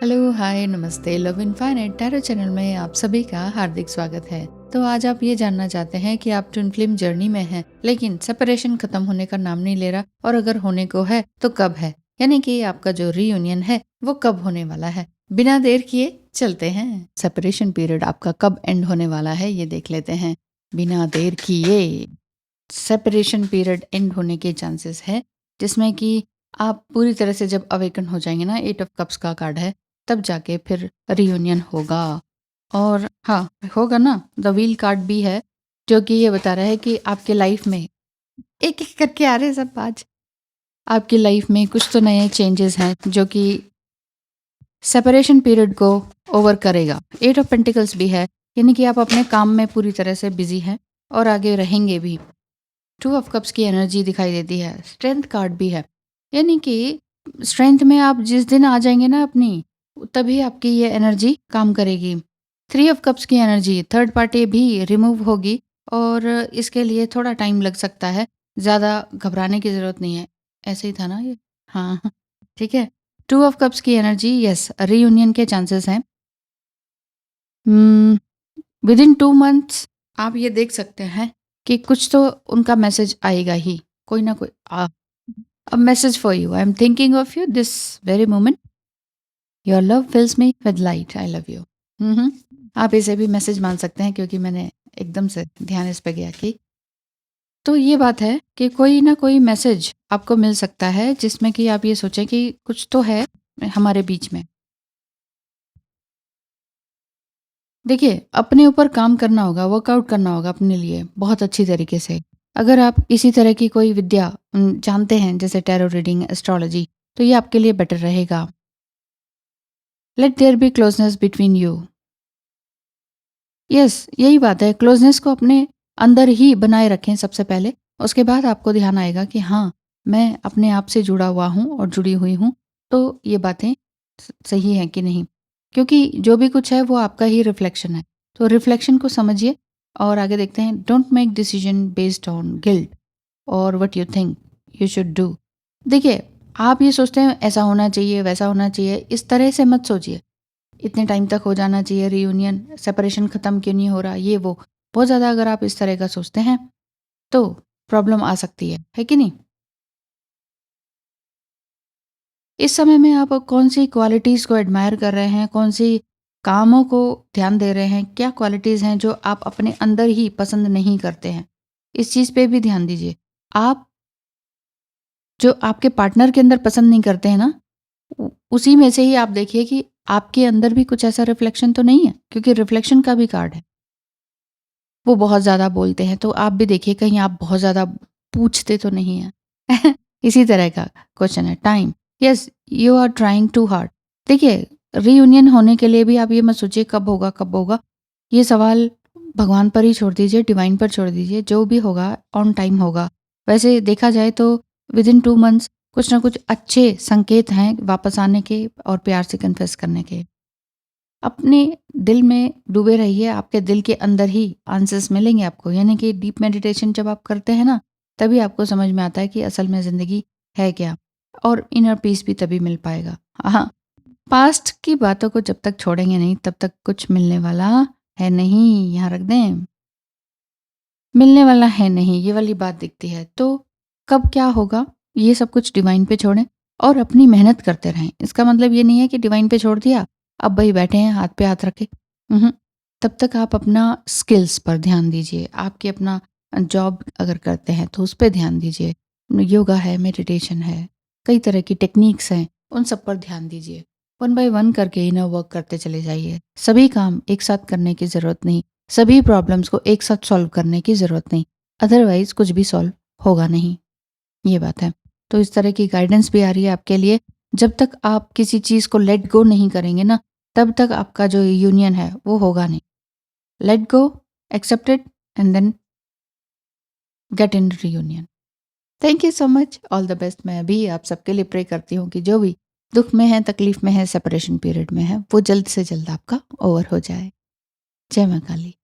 Hello, हाय, नमस्ते। Love infinite tarot channel में आप सभी का हार्दिक स्वागत है। तो आज आप ये जानना चाहते हैं कि आप ट्विन फ्लेम जर्नी में हैं, लेकिन सेपरेशन खत्म होने का नाम नहीं ले रहा, और अगर होने को है तो कब है, यानी कि आपका जो रीयूनियन है वो कब होने वाला है। बिना देर किए चलते हैं। सेपरेशन पीरियड आपका कब एंड होने वाला है ये देख लेते हैं। बिना देर किए सेपरेशन पीरियड एंड होने के चांसेस है, जिसमें कि आप पूरी तरह से जब अवेकन हो जाएंगे ना, 8 ऑफ कप्स का कार्ड है, तब जाके फिर रियूनियन होगा। और हाँ, होगा ना। द व्हील कार्ड भी है, जो कि ये बता रहा है कि आपके लाइफ में एक एक करके आ रहे हैं सब आज। आपकी लाइफ में कुछ तो नए चेंजेस हैं जो कि सेपरेशन पीरियड को ओवर करेगा। 8 ऑफ पेंटिकल्स भी है, यानी कि आप अपने काम में पूरी तरह से बिजी हैं और आगे रहेंगे भी। 2 ऑफ कप्स की एनर्जी दिखाई देती है। स्ट्रेंथ कार्ड भी है, यानी कि स्ट्रेंथ में आप जिस दिन आ जाएंगे ना अपनी, तभी आपकी ये एनर्जी काम करेगी। 3 ऑफ कप्स की एनर्जी, थर्ड पार्टी भी रिमूव होगी, और इसके लिए थोड़ा टाइम लग सकता है। ज़्यादा घबराने की ज़रूरत नहीं है। ऐसे ही था ना ये? हाँ ठीक है। 2 ऑफ कप्स की एनर्जी, यस, रीयूनियन के चांसेस हैं। विद इन 2 मंथ्स आप ये देख सकते हैं कि कुछ तो उनका मैसेज आएगा ही, कोई ना कोई a message for you. I'm thinking of you this very moment. Your love fills me with light. I love you. हम्म। आप इसे भी मैसेज मान सकते हैं, क्योंकि मैंने एकदम से ध्यान इस पे गया कि तो ये बात है कि कोई ना कोई मैसेज आपको मिल सकता है, जिसमें कि आप ये सोचें कि कुछ तो है हमारे बीच में। देखिए, अपने ऊपर काम करना होगा, वर्कआउट करना होगा अपने लिए बहुत अच्छी तरीके से। अगर आप इसी तरह की कोई विद्या जानते हैं, जैसे टैरो रीडिंग, एस्ट्रोलॉजी, तो ये आपके लिए बेटर रहेगा। Let there be closeness between you. Yes, यही बात है। क्लोजनेस को अपने अंदर ही बनाए रखें सबसे पहले। उसके बाद आपको ध्यान आएगा कि हाँ, मैं अपने आप से जुड़ा हुआ हूँ और जुड़ी हुई हूँ, तो ये बातें सही हैं कि नहीं। क्योंकि जो भी कुछ है वो आपका ही रिफ्लेक्शन है। तो रिफ्लेक्शन को समझिए और आगे देखते हैं। Don't make decision based on guilt और what you think you should do. देखिए, आप ये सोचते हैं ऐसा होना चाहिए, वैसा होना चाहिए, इस तरह से मत सोचिए। इतने टाइम तक हो जाना चाहिए रियूनियन, सेपरेशन खत्म क्यों नहीं हो रहा, ये वो। बहुत ज़्यादा अगर आप इस तरह का सोचते हैं तो प्रॉब्लम आ सकती है कि नहीं? इस समय में आप कौन सी क्वालिटीज़ को एडमायर कर रहे हैं, कौन सी कामों को ध्यान दे रहे हैं, क्या क्वालिटीज़ हैं जो आप अपने अंदर ही पसंद नहीं करते हैं, इस चीज़ पे भी ध्यान दीजिए। आप जो आपके पार्टनर के अंदर पसंद नहीं करते हैं ना, उसी में से ही आप देखिए कि आपके अंदर भी कुछ ऐसा रिफ्लेक्शन तो नहीं है, क्योंकि रिफ्लेक्शन का भी कार्ड है। वो बहुत ज़्यादा बोलते हैं, तो आप भी देखिए कहीं आप बहुत ज़्यादा पूछते तो नहीं हैं। इसी तरह का क्वेश्चन है। Time, yes, you are trying to hard. देखिए, रीयूनियन होने के लिए भी आप ये मत सोचिए कब होगा कब होगा। ये सवाल भगवान पर ही छोड़ दीजिए, डिवाइन पर छोड़ दीजिए। जो भी होगा ऑन टाइम होगा। वैसे देखा जाए तो विद इन 2 मंथ्स कुछ ना कुछ अच्छे संकेत हैं वापस आने के और प्यार से कन्फेस करने के। अपने दिल में डूबे रहिए, आपके दिल के अंदर ही आंसर्स मिलेंगे आपको। यानी कि डीप मेडिटेशन जब आप करते हैं ना, तभी आपको समझ में आता है कि असल में ज़िंदगी है क्या, और इनर पीस भी तभी मिल पाएगा। हाँ, पास्ट की बातों को जब तक छोड़ेंगे नहीं, तब तक कुछ मिलने वाला है नहीं। यहाँ रख दें, मिलने वाला है नहीं, ये वाली बात दिखती है। तो कब क्या होगा, ये सब कुछ डिवाइन पे छोड़ें और अपनी मेहनत करते रहें। इसका मतलब ये नहीं है कि डिवाइन पे छोड़ दिया, अब वही बैठे हैं हाथ पे हाथ रखे। उहुँ, तब तक आप अपना स्किल्स पर ध्यान दीजिए। आपके अपना जॉब अगर करते हैं तो उस पे ध्यान दीजिए। योगा है, मेडिटेशन है, कई तरह की टेक्निक्स हैं, उन सब पर ध्यान दीजिए। वन बाय वन करके इनर वर्क करते चले जाइए। सभी काम एक साथ करने की ज़रूरत नहीं, सभी प्रॉब्लम्स को एक साथ सॉल्व करने की ज़रूरत नहीं, अदरवाइज कुछ भी सॉल्व होगा नहीं। ये बात है। तो इस तरह की गाइडेंस भी आ रही है आपके लिए। जब तक आप किसी चीज़ को लेट गो नहीं करेंगे ना, तब तक आपका जो यूनियन है वो होगा नहीं। Let go, accept it, and then get in reunion. Thank you so much, all the best. मैं भी आप सबके लिए प्रे करती हूँ कि जो भी दुख में है, तकलीफ में है, सेपरेशन पीरियड में है, वो जल्द से जल्द आपका ओवर हो जाए। जय माँ काली।